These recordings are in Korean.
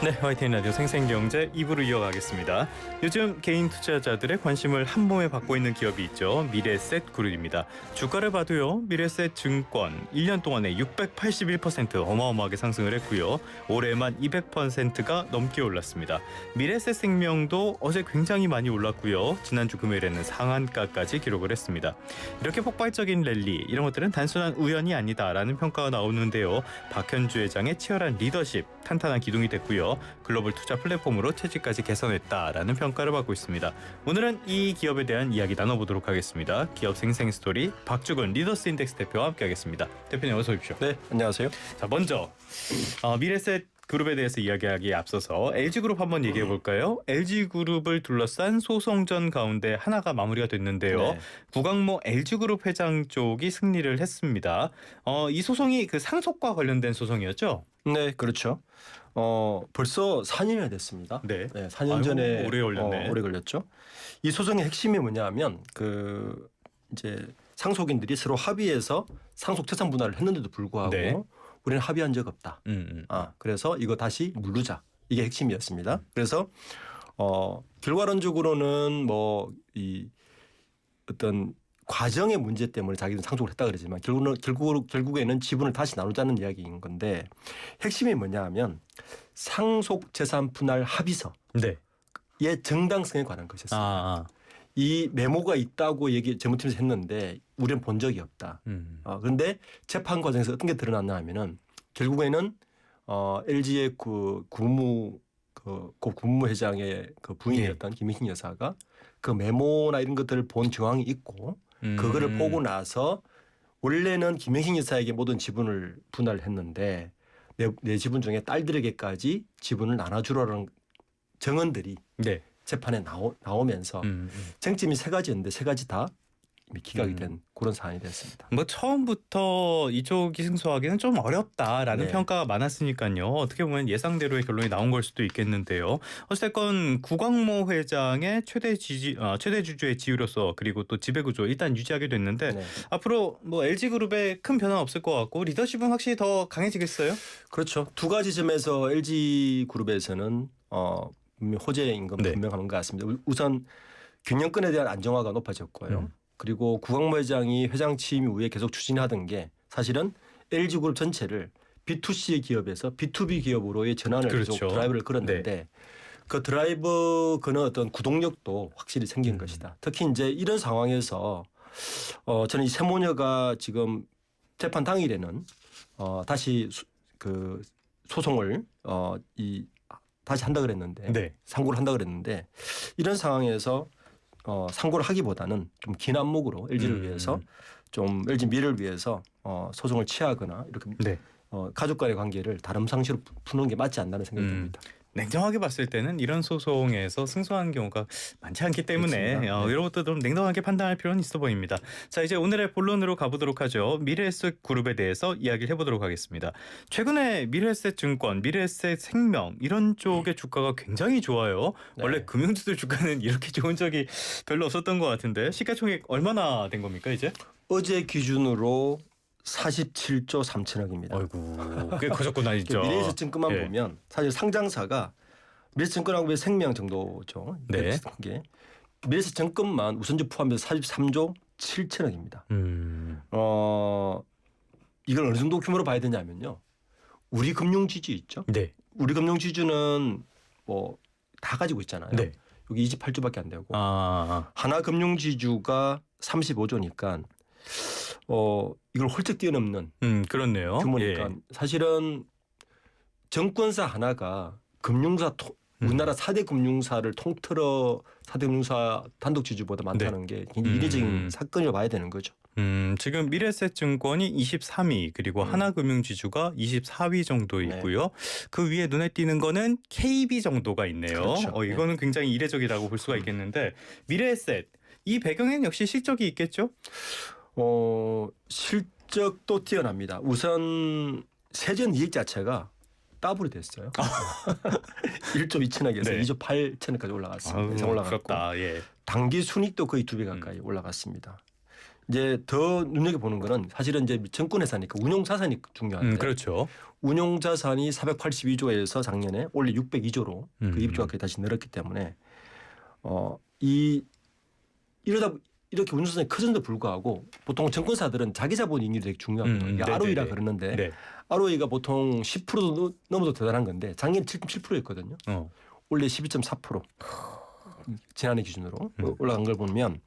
네, 화이팅 라디오 생생경제 2부로 이어가겠습니다. 요즘 개인 투자자들의 관심을 한 몸에 받고 있는 기업이 있죠. 미래에셋 그룹입니다. 주가를 봐도요. 미래에셋 증권 1년 동안에 681% 어마어마하게 상승을 했고요. 올해만 200%가 넘게 올랐습니다. 미래에셋 생명도 어제 굉장히 많이 올랐고요. 지난주 금요일에는 상한가까지 기록을 했습니다. 이렇게 폭발적인 랠리 이런 것들은 단순한 우연이 아니다라는 평가가 나오는데요. 박현주 회장의 치열한 리더십, 탄탄한 기둥이 됐고요. 글로벌 투자 플랫폼으로 체질까지 개선했다라는 평가를 받고 있습니다. 오늘은 이 기업에 대한 이야기 나눠보도록 하겠습니다. 기업 생생 스토리 박주근 리더스 인덱스 대표와 함께하겠습니다. 대표님 어서 오십시오. 네, 안녕하세요. 자, 먼저 미래셋 그룹에 대해서 이야기하기에 앞서서 LG그룹 한번 얘기해 볼까요? LG그룹을 둘러싼 소송전 가운데 하나가 마무리가 됐는데요. 네. 구광모 LG그룹 회장 쪽이 승리를 했습니다. 이 소송이 그 상속과 관련된 소송이었죠? 네, 그렇죠. 벌써 4년이 됐습니다. 네. 4년 아이고, 전에 오래 걸렸네. 오래 걸렸죠. 이 소송의 핵심이 뭐냐면 이제 상속인들이 서로 합의해서 상속 재산 분할을 했는데도 불구하고 네. 우리는 합의한 적 없다. 그래서 이거 다시 물르자. 이게 핵심이었습니다. 그래서 결과론적으로는 이 어떤 과정의 문제 때문에 자기는 상속을 했다 그러지만 결국에는 지분을 다시 나누자는 이야기인 건데 핵심이 뭐냐 하면 상속 재산 분할 합의서의 정당성에 관한 것이었습니다. 이 메모가 있다고 재무팀에서 했는데 우리는 본 적이 없다. 그런데 재판 과정에서 어떤 게 드러났나 하면은 결국에는 LG의 고 국무회장의 그 부인이었던 김희신 여사가 그 메모나 이런 것들을 본 정황이 있고 그거를 보고 나서 원래는 김혜신 여사에게 모든 지분을 분할을 했는데 내 지분 중에 딸들에게까지 지분을 나눠주라는 정언들이 재판에 나오면서 쟁점이 세 가지였는데 세 가지 다 기각이 된 그런 사안이 됐습니다. 뭐 처음부터 이쪽이 승소하기는 좀 어렵다라는 평가가 많았으니까요. 어떻게 보면 예상대로의 결론이 나온 걸 수도 있겠는데요. 어쨌건 구광모 회장의 최대 주주의 지위로서 그리고 또 지배구조 일단 유지하게 됐는데 앞으로 뭐 LG그룹에 큰 변화는 없을 것 같고 리더십은 확실히 더 강해지겠어요? 그렇죠. 두 가지 점에서 LG그룹에서는 호재인 건 분명한 것 같습니다. 우선 경영권에 대한 안정화가 높아졌고요. 그리고 구광모 회장이 회장 취임 이후에 계속 추진하던 게 사실은 LG그룹 전체를 B2C 기업에서 B2B 기업으로의 전환을 계속 드라이브를 걸었는데 그 드라이브 그는 어떤 구동력도 확실히 생긴 것이다. 특히 이제 이런 상황에서 저는 이 세모녀가 지금 재판 당일에는 다시 그 소송을 다시 한다 그랬는데 상고를 한다 그랬는데 이런 상황에서 상고를 하기보다는 좀 긴 안목으로 LG를 위해서 좀 LG 미래를 위해서 소송을 취하거나 이렇게 가족 간의 관계를 다른 상식으로 푸는 게 맞지 않나는 생각이 듭니다. 냉정하게 봤을 때는 이런 소송에서 승소하는 경우가 많지 않기 때문에 이런 것도 좀 냉정하게 판단할 필요는 있어 보입니다. 자, 이제 오늘의 본론으로 가보도록 하죠. 미래에셋 그룹에 대해서 이야기를 해보도록 하겠습니다. 최근에 미래에셋 증권, 미래에셋 생명 이런 쪽의 주가가 굉장히 좋아요. 원래 금융주들 주가는 이렇게 좋은 적이 별로 없었던 것 같은데 시가총액 얼마나 된 겁니까 이제? 어제 기준으로 47조 3천억입니다. 아이고, 꽤 커졌구나 진짜. 미래에셋 증권만 보면 사실 상장사가 미래에셋 증권하고 생명 정도죠. 미래에셋 증권만 우선주 포함해서 43조 7천억입니다. 이걸 어느 정도 규모로 봐야 되냐면요. 우리 금융지주 있죠. 우리 금융지주는 뭐 다 가지고 있잖아요. 여기 28조밖에 안 되고 하나금융지주가 35조니까 이걸 홀쩍 뛰어넘는 그렇네요. 규모니까 사실은 정권사 하나가 금융사 우리나라 4대 금융사를 통틀어 4대 금융사 단독 지주보다 많다는 게 굉장히 이례적인 사건이라고 봐야 되는 거죠. 지금 미래에셋 증권이 23위 그리고 하나금융지주가 24위 정도 있고요. 그 위에 눈에 띄는 거는 KB 정도가 있네요. 이거는 굉장히 이례적이라고 볼 수가 있겠는데 미래에셋 이 배경에는 역시 실적이 있겠죠? 실적도 뛰어납니다. 우선 세전 이익 자체가 더블이 됐어요. 1조 2천억에서 2조 8천억까지 올라갔습니다. 이상 올라갔고 부럽다. 당기 순이익도 거의 2배 가까이 올라갔습니다. 이제 더 눈여겨 보는 거는 사실은 이제 정권회사니까 운용 자산이 중요한데 그렇죠. 운용 자산이 482조에서 작년에 올해 602조로 그 입주가 다시 늘었기 때문에 이러다 이렇게 운용 자산이 커진데도 불구하고 보통 정권사들은 자기 자본 이익률이 되게 중요합니다. ROE라 그러는데 네. ROE가 보통 10%도 넘어도 대단한 건데 작년에 7.7%였거든요. 올해 12.4%. 지난해 기준으로 올라간 걸 보면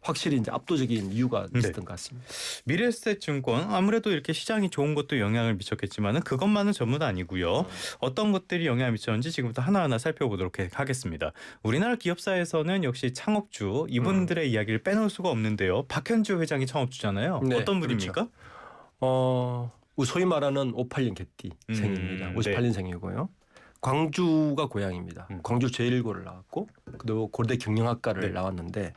확실히 이제 압도적인 이유가 있었던 것 같습니다. 미래에셋증권 아무래도 이렇게 시장이 좋은 것도 영향을 미쳤겠지만은 그것만은 전부 다 아니고요. 어떤 것들이 영향을 미쳤는지 지금부터 하나하나 살펴보도록 하겠습니다. 우리나라 기업사에서는 역시 창업주 이분들의 이야기를 빼놓을 수가 없는데요. 박현주 회장이 창업주잖아요. 네, 어떤 분입니까? 그렇죠. 소위 말하는 58년 개띠생입니다. 58년생이고요. 광주가 고향입니다. 광주 제1고를 나왔고 그리고 고대 경영학과를 나왔는데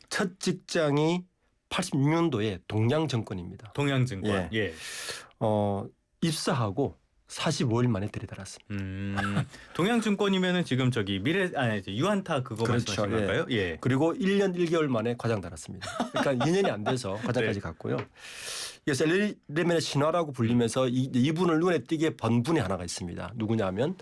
첫 직장이 86년도에 동양증권입니다. 동양증권. 예. 입사하고 45일 만에 들이달았습니다. 동양증권이면은 지금 저기 유한타 그거 그렇죠. 말씀하시는 건가요? 예. 그리고 1년 1개월 만에 과장 달았습니다. 그러니까 2년이 안 돼서 과장까지 갔고요. 그래서 엘리멘의 신화라고 불리면서 이분을 눈에 띄게 번 분이 하나가 있습니다. 누구냐면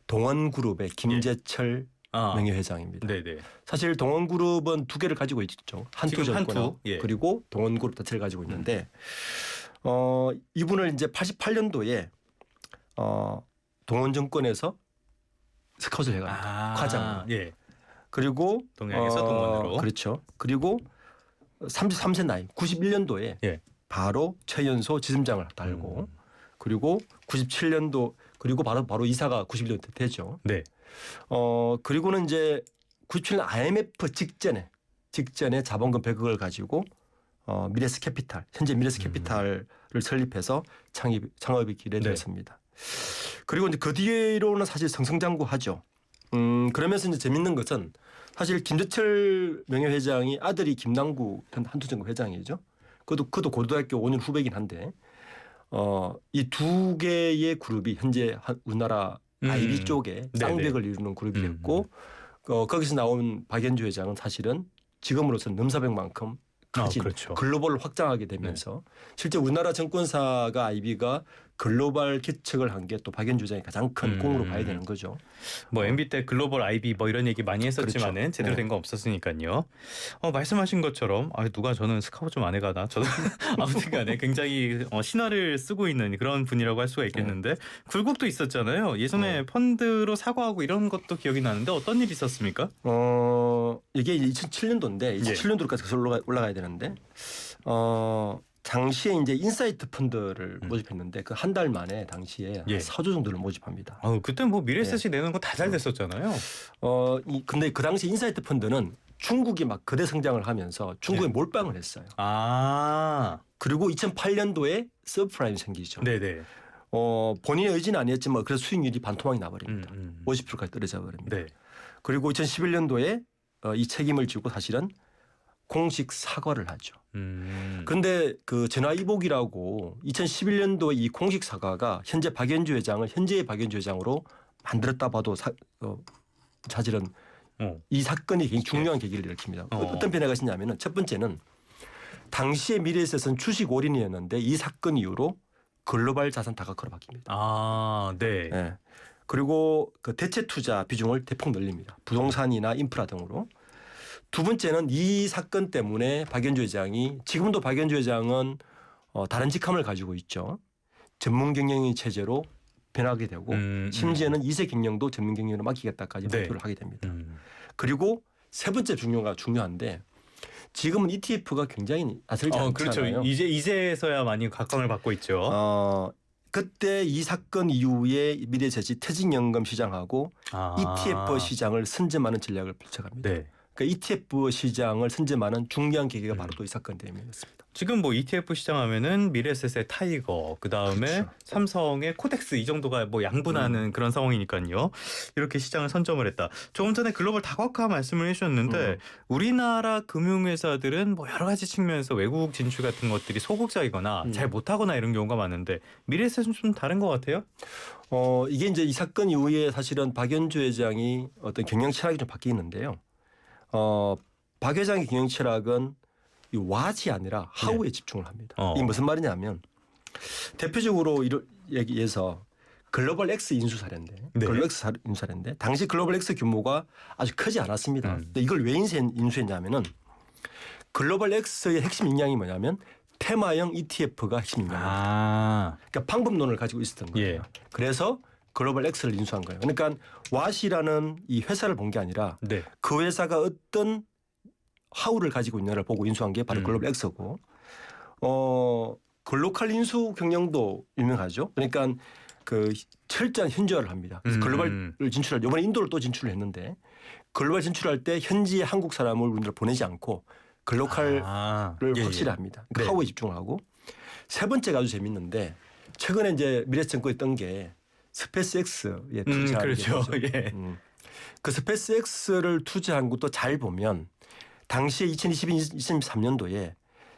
동원그룹의 김재철 명예회장입니다. 네네. 사실 동원그룹은 두 개를 가지고 있죠. 한투증권 그리고 동원그룹 자체를 가지고 있는데 이분을 이제 88년도에 동원증권에서 스카웃을 해갑니다. 과장으로. 예. 그리고 동양에서 동원으로. 그렇죠. 그리고 33세 나이 91년도에 바로 최연소 지점장을 달고 그리고 97년도 그리고 바로 이사가 91년 되죠. 네. 그리고는 이제 97년 IMF 직전에 자본금 100억을 가지고 미래스 캐피탈 현재 미래스 캐피탈을 설립해서 창업의 길에 들었습니다. 그리고 이제 그 뒤로는 사실 승승장구하죠. 그러면서 이제 재밌는 것은 사실 김재철 명예회장이 아들이 김남구 한투증권 회장이죠. 그도 고등학교 5년 후배긴 한데 이 두 개의 그룹이 현재 우리나라 IB 쪽에 쌍벽을 이루는 그룹이 됐고 거기서 나온 박현주 회장은 사실은 지금으로서는 넘사벽만큼 그렇죠. 글로벌을 확장하게 되면서 실제 우리나라 정권사가 IB가 글로벌 개척을 한 게 또 박현주 회장이 가장 큰 공으로 봐야 되는 거죠. 뭐 MB 때 글로벌 IB 뭐 이런 얘기 많이 했었지만은 그렇죠. 제대로 된 거 없었으니까요. 말씀하신 것처럼 누가 저는 스카우트 좀 안 해가나 저도 아무튼간에 굉장히 신화를 쓰고 있는 그런 분이라고 할 수가 있겠는데 굴곡도 있었잖아요. 예전에 펀드로 사과하고 이런 것도 기억이 나는데 어떤 일이 있었습니까? 이게 2007년도인데 2007년도까지 올라가야 되는데 당시에 이제 인사이트 펀드를 모집했는데 그 한 달 만에 당시에 4조 정도를 모집합니다. 그때 뭐 미래에셋이 내는 거 다 잘 됐었잖아요. 근데 그 당시 인사이트 펀드는 중국이 막 거대 성장을 하면서 중국에 몰빵을 했어요. 그리고 2008년도에 서브프라임이 생기죠. 네네. 본인의 의지는 아니었지만 그래서 수익률이 반토막이 나버립니다. 50%까지 떨어져 버립니다. 네. 그리고 2011년도에 이 책임을 지고 사실은 공식 사과를 하죠. 그런데 그 전화위복이라고 2011년도에 이 공식 사과가 현재의 박현주 회장으로 만들었다 봐도 사실은 이 사건이 굉장히 중요한 계기를 일으킵니다. 어떤 변화가 있었냐면은 첫 번째는 당시의 미래에셋은 주식 올인이었는데 이 사건 이후로 글로벌 자산 다각화로 바뀝니다. 네. 그리고 그 대체 투자 비중을 대폭 늘립니다. 부동산이나 인프라 등으로. 두 번째는 이 사건 때문에 박현주 회장이 지금도 박현주 회장은 다른 직함을 가지고 있죠. 전문 경영인 체제로 변하게 되고 심지어는 2세 경영도 전문 경영으로 맡기겠다까지 발표를 하게 됩니다. 그리고 세 번째 중요한데 지금은 ETF가 굉장히 아슬지 않잖아요. 그렇죠. 이제서야 많이 각광을 받고 있죠. 그때 이 사건 이후에 미래에셋이 퇴직연금 시장하고 ETF 시장을 선점하는 전략을 펼쳐갑니다. 네. 그러니까 ETF 시장을 선점하는 중요한 계기가 바로 또 이 사건 때문이었습니다. 지금 뭐 ETF 시장 하면은 미래에셋의 타이거, 그 다음에 삼성의 코덱스 이 정도가 뭐 양분하는 그런 상황이니까요. 이렇게 시장을 선점을 했다. 조금 전에 글로벌 다각화 말씀을 해주셨는데 우리나라 금융회사들은 뭐 여러 가지 측면에서 외국 진출 같은 것들이 소극적이거나 잘 못하거나 이런 경우가 많은데 미래에셋은 좀 다른 것 같아요. 이게 이제 이 사건 이후에 사실은 박현주 회장이 어떤 경영 철학이 좀 바뀌었는데요. 박 회장의 경영 철학은 이 what이 아니라 how에 집중을 합니다. 이게 무슨 말이냐면 대표적으로 이런 얘기해서 글로벌 X 인수 사례인데 글로벌 X 인수 사례인데 당시 글로벌 X 규모가 아주 크지 않았습니다. 근데 이걸 왜 인수했냐면은 글로벌 X의 핵심 역량이 뭐냐면 테마형 ETF가 핵심 역량입니다. 그러니까 방법론을 가지고 있었던 거예요. 예. 그래서 글로벌 X를 인수한 거예요. 그러니까 왓이라는 이 회사를 본 게 아니라 그 회사가 어떤 하우를 가지고 있느냐를 보고 인수한 게 바로 글로벌 X고 글로컬 인수 경영도 유명하죠. 그러니까 그 철저한 현지화를 합니다. 그래서 글로벌을 진출할 이번에 인도를 또 진출을 했는데 글로벌 진출할 때 현지의 한국 사람을 우리나라 보내지 않고 글로컬을 확실히 합니다. 그러니까 하우에 집중을 하고 세 번째가 아주 재밌는데 최근에 이제 미래에셋증권이 떤 게 스페이스X에 투자한 그렇죠. 예. 그 스페이스X를 투자한 것도 잘 보면 당시에 2022-2023년도에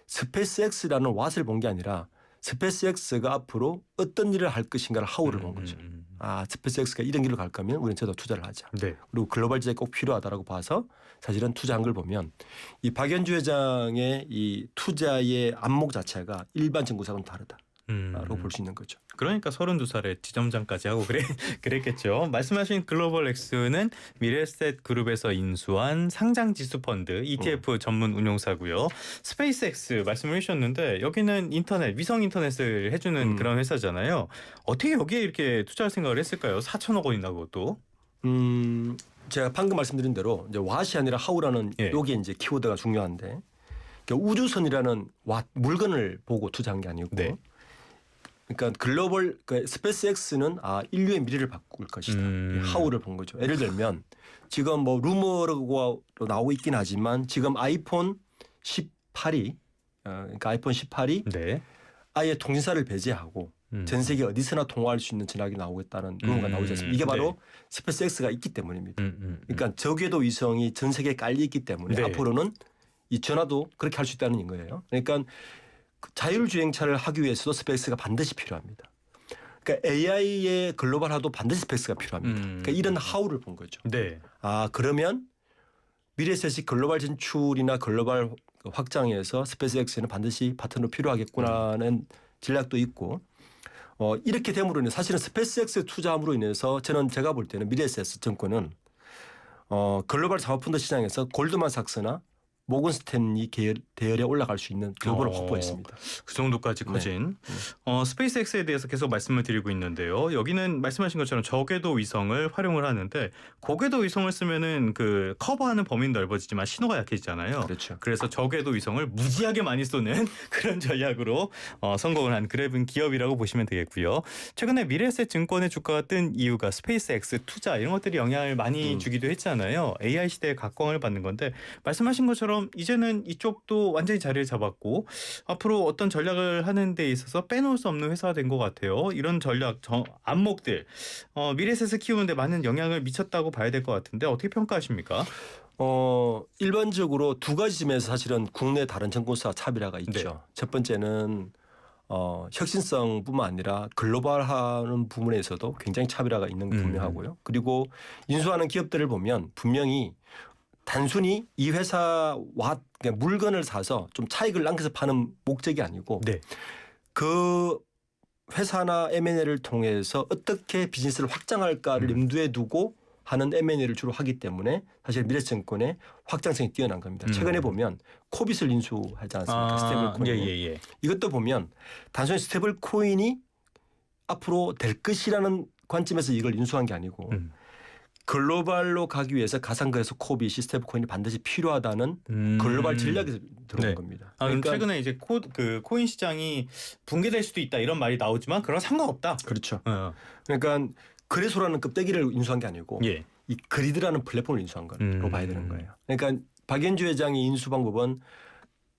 스페이스X라는 왓을 본 게 아니라 스페이스X가 앞으로 어떤 일을 할 것인가를 하우를 본 거죠. 아, 스페이스X가 이런 길로 갈 거면 우리는 저도 투자를 하자. 그리고 글로벌 제작이 꼭 필요하다라고 봐서 사실은 투자한 걸 보면 이 박연주 회장의 이 투자의 안목 자체가 일반 정부사와는 다르다라고 볼 수 있는 거죠. 그러니까 32살에 지점장까지 하고 그랬겠죠. 말씀하신 글로벌 X는 미래에셋 그룹에서 인수한 상장 지수 펀드 ETF 전문 운용사고요. 스페이스X 말씀을 해주셨는데 여기는 인터넷 위성 인터넷을 해주는 그런 회사잖아요. 어떻게 여기에 이렇게 투자할 생각을 했을까요? 4천억 원이나 그것도. 제가 방금 말씀드린 대로 이제 왓이 아니라 하우라는 여기 이제 키워드가 중요한데 그러니까 우주선이라는 물건을 보고 투자한 게 아니고. 그러니까 글로벌 스페이스X는 인류의 미래를 바꿀 것이다. 하우를 본 거죠. 예를 들면 지금 뭐 루머로 나오고 있긴 하지만 지금 아이폰 18이 그러니까 아이폰 18이 아예 통신사를 배제하고 전 세계 어디서나 통화할 수 있는 전화기 나오겠다는 루머가 나오지 않습니까? 이게 바로 스페이스X가 있기 때문입니다. 그러니까 저궤도 위성이 전 세계에 깔려 있기 때문에 앞으로는 이 전화도 그렇게 할 수 있다는 거예요. 그러니까 자율주행차를 하기 위해서도 스페이스가 반드시 필요합니다. 그러니까 AI의 글로벌화도 반드시 스페이스가 필요합니다. 그러니까 이런 하우를 본 거죠. 그러면 미래에셋이 글로벌 진출이나 글로벌 확장에서 스페이스X에는 반드시 파트너 필요하겠구나는 전략도 있고 이렇게 됨으로 인해 사실은 스페이스X에 투자함으로 인해서 제가 볼 때는 미래에셋 증권은 글로벌 사모펀드 시장에서 골드만삭스나 모건 스탠리 대열에 올라갈 수 있는 규모를 확보했습니다. 그 정도까지 커진 스페이스X에 대해서 계속 말씀을 드리고 있는데요. 여기는 말씀하신 것처럼 저궤도 위성을 활용을 하는데 고궤도 위성을 쓰면은 그 커버하는 범위는 넓어지지만 신호가 약해지잖아요. 그렇죠. 그래서 저궤도 위성을 무지하게 많이 쏘는 그런 전략으로 성공을 한 그래본 기업이라고 보시면 되겠고요. 최근에 미래에셋 증권의 주가가 뜬 이유가 스페이스X 투자 이런 것들이 영향을 많이 주기도 했잖아요. AI 시대의 각광을 받는 건데 말씀하신 것처럼 이제는 이쪽도 완전히 자리를 잡았고 앞으로 어떤 전략을 하는 데 있어서 빼놓을 수 없는 회사가 된 것 같아요. 이런 전략, 안목들 미래에셋을 키우는데 많은 영향을 미쳤다고 봐야 될 것 같은데 어떻게 평가하십니까? 일반적으로 두 가지 점에서 사실은 국내 다른 정보사 차별화가 있죠. 첫 번째는 혁신성뿐만 아니라 글로벌하는 부분에서도 굉장히 차별화가 있는 게 분명하고요. 그리고 인수하는 기업들을 보면 분명히 단순히 이 회사와 물건을 사서 좀 차익을 남겨서 파는 목적이 아니고 그 회사나 M&A를 통해서 어떻게 비즈니스를 확장할까를 염두에 두고 하는 M&A를 주로 하기 때문에 사실 미래증권의 확장성이 뛰어난 겁니다. 최근에 보면 코빗을 인수하지 않습니까? 스테이블 코인. 이것도 보면 단순히 스테이블 코인이 앞으로 될 것이라는 관점에서 이걸 인수한 게 아니고 글로벌로 가기 위해서 가상거래소 코빗이 스테이블 코인이 반드시 필요하다는 글로벌 전략에서 들어온 겁니다. 그러니까 최근에 이제 코인 시장이 붕괴될 수도 있다 이런 말이 나오지만 그런 상관없다. 그렇죠. 그러니까 거래소라는 껍데기를 인수한 게 아니고 이 그리드라는 플랫폼을 인수한 거로 봐야 되는 거예요. 그러니까 박연주 회장의 인수 방법은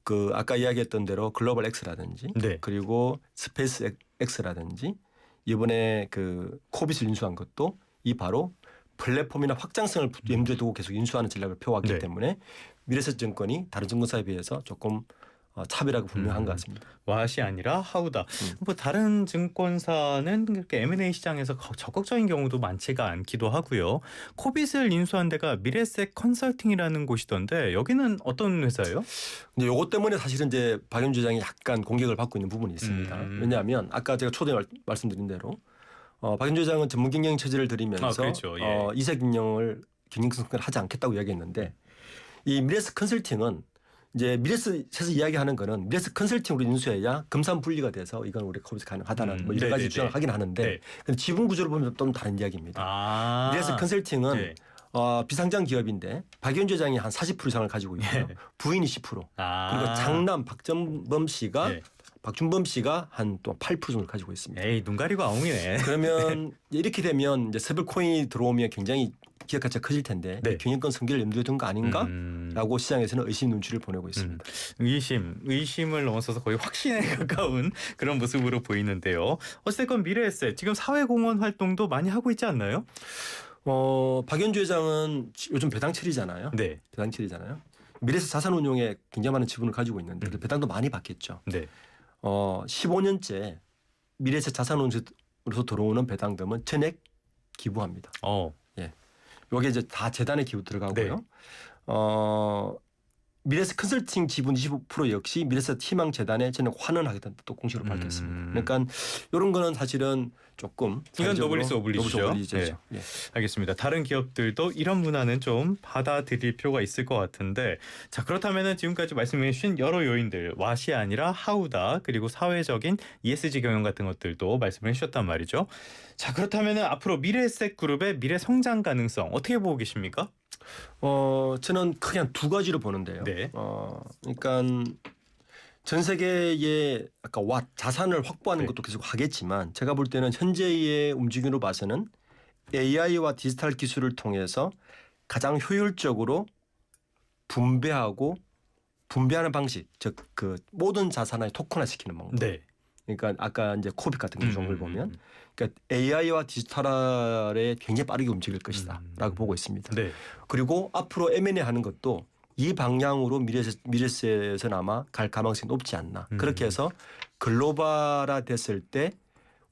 그 아까 이야기했던 대로 글로벌 X라든지 그리고 스페이스 X라든지 이번에 그 코빗을 인수한 것도 이 바로 플랫폼이나 확장성을 염두에 두고 계속 인수하는 전략을 펴왔기 때문에 미래에셋증권이 다른 증권사에 비해서 조금 차별하고 분명한 것 같습니다. 왓이 아니라 하우다. 뭐 다른 증권사는 그렇게 M&A 시장에서 적극적인 경우도 많지가 않기도 하고요. 코빗을 인수한 데가 미래셋 컨설팅이라는 곳이던데 여기는 어떤 회사예요? 근데 요것 때문에 사실은 이제 박연주 회장이 약간 공격을 받고 있는 부분이 있습니다. 왜냐하면 아까 제가 초대에 말씀드린 대로 박연주 회장은 전문 경영 체제를 들이면서 그렇죠. 예. 이세 경영을 경영성을 하지 않겠다고 이야기했는데 이 미래셋 컨설팅은 이제 미래셋에서 이야기하는 거는 미래셋 컨설팅으로 인수해야 금산 분리가 돼서 이건 우리 코빗이 가능하다는 뭐 여러 가지 주장을 하긴 하는데 네. 근데 지분 구조를 보면 좀 다른 이야기입니다. 미래셋 컨설팅은 네. 비상장 기업인데 박연주 회장이 한 40% 이상을 가지고 있고요. 부인이 10%. 그리고 장남 박준범 씨가 한 또 8% 정도를 가지고 있습니다. 에이, 눈 가리고 아웅이네. 그러면 이렇게 되면 이제 세블코인이 들어오면 굉장히 기업 가치가 커질 텐데 경영권 승계를 염두에 둔 거 아닌가라고 시장에서는 의심 눈치를 보내고 있습니다. 의심을 넘어서서 거의 확신에 가까운 그런 모습으로 보이는데요. 어쨌건 미래에셋 지금 사회공헌 활동도 많이 하고 있지 않나요? 박연주 회장은 요즘 배당철이잖아요. 네. 배당철이잖아요. 미래에셋 자산운용에 굉장히 많은 지분을 가지고 있는데 배당도 많이 받겠죠. 네. 15년째 미래에셋 자산운용으로서 들어오는 배당금은 전액 기부합니다. 요게 이제 다 재단에 기부 들어가고요. 미래에셋 컨설팅 지분 25% 역시 미래에셋 희망재단에 저는 환원하겠다는 또 공식으로 밝혔습니다. 그러니까 이런 거는 사실은 조금 이건 노블리스 오블리주죠. 네. 알겠습니다. 다른 기업들도 이런 문화는 좀 받아들일 필요가 있을 것 같은데 자 그렇다면 지금까지 말씀해 주신 여러 요인들 왓이 아니라 하우다 그리고 사회적인 ESG 경영 같은 것들도 말씀해 주셨단 말이죠. 자 그렇다면 앞으로 미래에셋 그룹의 미래 성장 가능성 어떻게 보고 계십니까? 저는 크게 한 두 가지로 보는데요. 네. 그러니까 전 세계의 아까 자산을 확보하는 것도 계속 하겠지만 제가 볼 때는 현재의 움직임으로 봐서는 AI와 디지털 기술을 통해서 가장 효율적으로 분배하는 방식, 즉 그 모든 자산을 토큰화시키는 방법. 네. 그러니까 아까 이제 코빗 같은 경우를 보면, 그러니까 AI와 디지털에 굉장히 빠르게 움직일 것이다라고 보고 있습니다. 네. 그리고 앞으로 M&A 하는 것도 이 방향으로 미래에셋은 아마 갈 가능성이 높지 않나. 그렇게 해서 글로벌화 됐을 때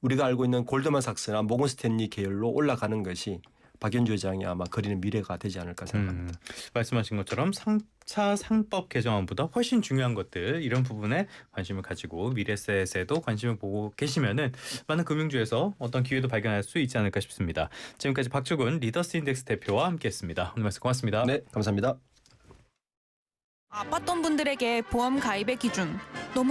우리가 알고 있는 골드만삭스나 모건스탠리 계열로 올라가는 것이 박연주 회장이 아마 그리는 미래가 되지 않을까 생각합니다. 말씀하신 것처럼 3차 상법 개정안보다 훨씬 중요한 것들 이런 부분에 관심을 가지고 미래셋에도 관심을 보고 계시면은 많은 금융주에서 어떤 기회도 발견할 수 있지 않을까 싶습니다. 지금까지 박주근 리더스인덱스 대표와 함께했습니다. 오늘 말씀 고맙습니다. 네, 감사합니다. 아팠던 분들에게 보험 가입의 기준 너무